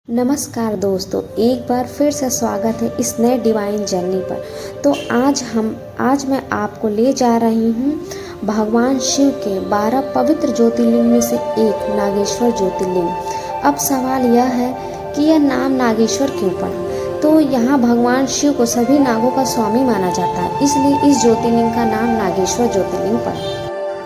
नमस्कार दोस्तों, एक बार फिर से स्वागत है इस नए डिवाइन जर्नी पर। तो आज मैं आपको ले जा रही हूँ भगवान शिव के 12 पवित्र ज्योतिर्लिंग में से एक नागेश्वर ज्योतिर्लिंग। अब सवाल यह है कि यह नाम नागेश्वर क्यों पड़ा। तो यहाँ भगवान शिव को सभी नागों का स्वामी माना जाता है, इसलिए इस ज्योतिर्लिंग का नाम नागेश्वर ज्योतिर्लिंग पड़ा।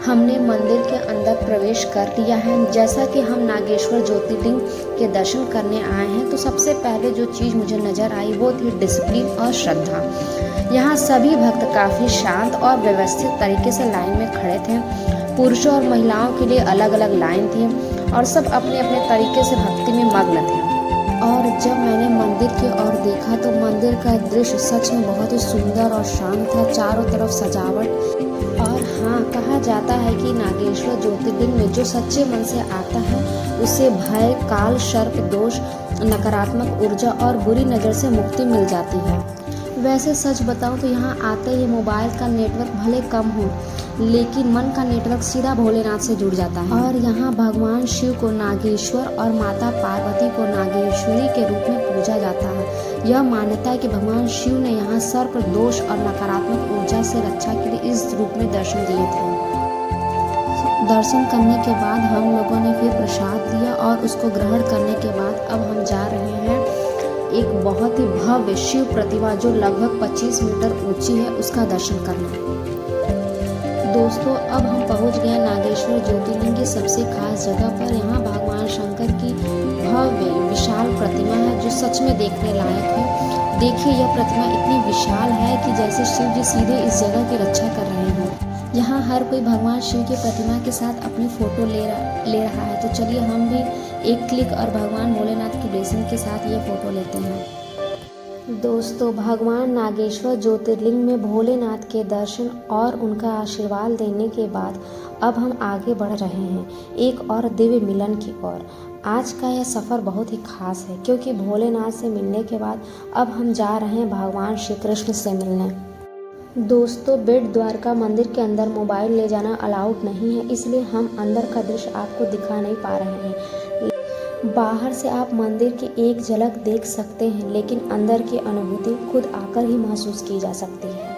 हमने मंदिर के अंदर प्रवेश कर लिया है। जैसा कि हम नागेश्वर ज्योतिर्लिंग के दर्शन करने आए हैं, तो सबसे पहले जो चीज़ मुझे नज़र आई वो थी डिसिप्लिन और श्रद्धा। यहाँ सभी भक्त काफ़ी शांत और व्यवस्थित तरीके से लाइन में खड़े थे। पुरुषों और महिलाओं के लिए अलग अलग लाइन थी और सब अपने अपने तरीके से भक्ति में मग्न थे। और जब मैंने मंदिर की ओर देखा तो मंदिर का दृश्य सच में बहुत ही सुंदर और शांत था। चारों तरफ सजावट। और हाँ, कहा जाता है कि नागेश्वर ज्योतिर्लिंग में जो सच्चे मन से आता है उसे भय, काल, सर्प दोष, नकारात्मक ऊर्जा और बुरी नज़र से मुक्ति मिल जाती है। वैसे सच बताऊं तो यहाँ आते ही मोबाइल का नेटवर्क भले कम हो, लेकिन मन का नेटवर्क सीधा भोलेनाथ से जुड़ जाता है। और यहाँ भगवान शिव को नागेश्वर और माता पार्वती को नागेश्वरी के रूप में पूजा जाता है। यह मान्यता है कि भगवान शिव ने यहाँ सर्प दोष और नकारात्मक ऊर्जा से रक्षा के लिए इस रूप में दर्शन दिए थे। दर्शन करने के बाद हम लोगों ने फिर प्रसाद लिया और उसको ग्रहण करने के बाद अब हम जा रहे हैं एक बहुत ही भव्य शिव प्रतिमा जो लगभग 25 मीटर ऊंची है, उसका दर्शन करना। दोस्तों, अब हम पहुंच गए नागेश्वर ज्योतिर्लिंग की सबसे खास जगह पर। यहाँ भगवान शंकर की भव्य विशाल प्रतिमा है जो सच में देखने लायक है। देखिए, यह प्रतिमा इतनी विशाल है कि जैसे शिव जी सीधे इस जगह की रक्षा कर रहे हैं। यहाँ हर कोई भगवान शिव की प्रतिमा के साथ अपनी फोटो ले रहा है। तो चलिए हम भी एक क्लिक और भगवान भोलेनाथ की ब्लेसिंग के साथ ये फोटो लेते हैं। दोस्तों, भगवान नागेश्वर ज्योतिर्लिंग में भोलेनाथ के दर्शन और उनका आशीर्वाद देने के बाद अब हम आगे बढ़ रहे हैं एक और दिव्य मिलन की ओर। आज का यह सफ़र बहुत ही खास है क्योंकि भोलेनाथ से मिलने के बाद अब हम जा रहे हैं भगवान श्री कृष्ण से मिलने। दोस्तों, बेट द्वारका मंदिर के अंदर मोबाइल ले जाना अलाउड नहीं है, इसलिए हम अंदर का दृश्य आपको दिखा नहीं पा रहे हैं। बाहर से आप मंदिर की एक झलक देख सकते हैं, लेकिन अंदर की अनुभूति खुद आकर ही महसूस की जा सकती है।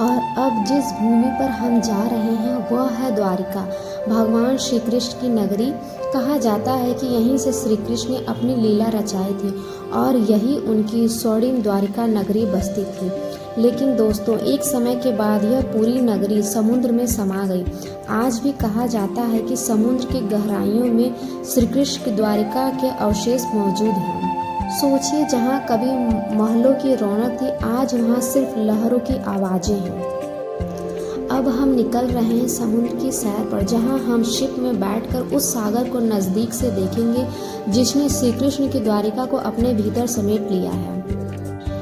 और अब जिस भूमि पर हम जा रहे हैं वह है द्वारिका, भगवान श्री कृष्ण की नगरी। कहा जाता है कि यहीं से श्री कृष्ण ने अपनी लीला रचाई थी और यही उनकी स्वर्णिम द्वारिका नगरी बसती थी। लेकिन दोस्तों, एक समय के बाद यह पूरी नगरी समुद्र में समा गई। आज भी कहा जाता है कि समुद्र की गहराइयों में श्री कृष्ण की द्वारिका के अवशेष मौजूद हैं। सोचिए, जहाँ कभी महलों की रौनक थी, आज वहाँ सिर्फ लहरों की आवाज़ें हैं। अब हम निकल रहे हैं समुद्र की सैर पर, जहाँ हम शिप में बैठकर उस सागर को नज़दीक से देखेंगे जिसने श्री कृष्ण की द्वारिका को अपने भीतर समेट लिया है।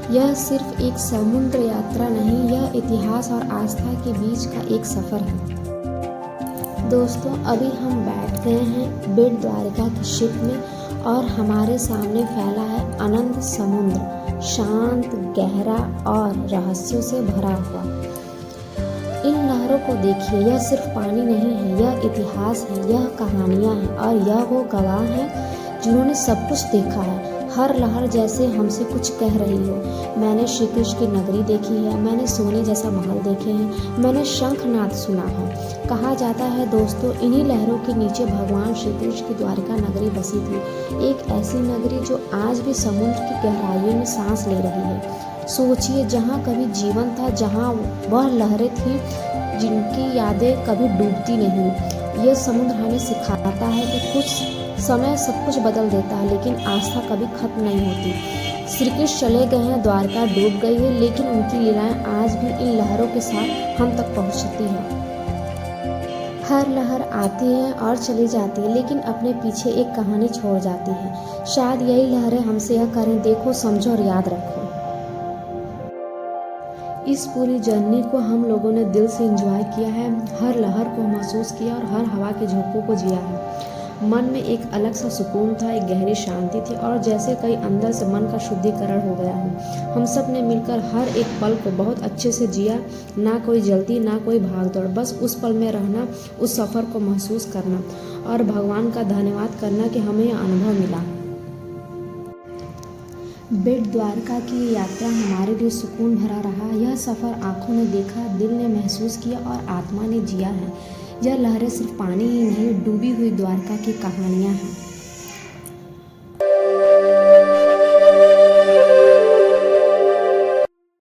यह सिर्फ एक समुद्र यात्रा नहीं, यह इतिहास और आस्था के बीच का एक सफ़र है। दोस्तों, अभी हम बैठ गए हैं बेट द्वारिका की शिप में और हमारे सामने फैला है अनंत समुद्र, शांत, गहरा और रहस्यों से भरा हुआ। इन लहरों को देखिए, यह सिर्फ पानी नहीं है, यह इतिहास है, यह कहानियाँ हैं और यह वो गवाह हैं जिन्होंने सब कुछ देखा है। हर लहर जैसे हमसे कुछ कह रही हो। मैंने श्री कृष्ण की नगरी देखी है, मैंने सोने जैसा महल देखे हैं, मैंने शंखनाद सुना है। कहा जाता है दोस्तों, इन्हीं लहरों के नीचे भगवान श्री कृष्ण की द्वारिका नगरी बसी थी, एक ऐसी नगरी जो आज भी समुद्र की गहराइयों में सांस ले रही है। सोचिए, जहाँ कभी जीवन था, जहाँ वह लहरें थीं जिनकी यादें कभी डूबती नहीं। यह समुद्र हमें सिखाता है कि कुछ समय सब कुछ बदल देता है, लेकिन आस्था कभी खत्म नहीं होती। श्री कृष्ण चले गए हैं, द्वारका डूब गई है, लेकिन उनकी लीलाएं आज भी इन लहरों के साथ हम तक पहुंचती हैं। हर लहर आती है और चली जाती है, लेकिन अपने पीछे एक कहानी छोड़ जाती है। शायद यही लहरें हमसे यह करें, देखो, समझो और याद रखो। इस पूरी जर्नी को हम लोगों ने दिल से एंजॉय किया है, हर लहर को महसूस किया और हर हवा के झोंकों को जिया है। मन में एक अलग सा सुकून था, एक गहरी शांति थी और जैसे कई अंदर से मन का शुद्धिकरण हो गया हो। हम सब ने मिलकर हर एक पल को बहुत अच्छे से जिया, ना कोई जल्दी, ना कोई भागदौड़, बस उस पल में रहना, उस सफ़र को महसूस करना और भगवान का धन्यवाद करना कि हमें यह अनुभव मिला। बेट द्वारका की ये यात्रा हमारे लिए सुकून भरा रहा। यह सफ़र आँखों ने देखा, दिल ने महसूस किया और आत्मा ने जिया है। यह लहरें सिर्फ पानी ही नहीं, डूबी हुई द्वारका की कहानियाँ हैं।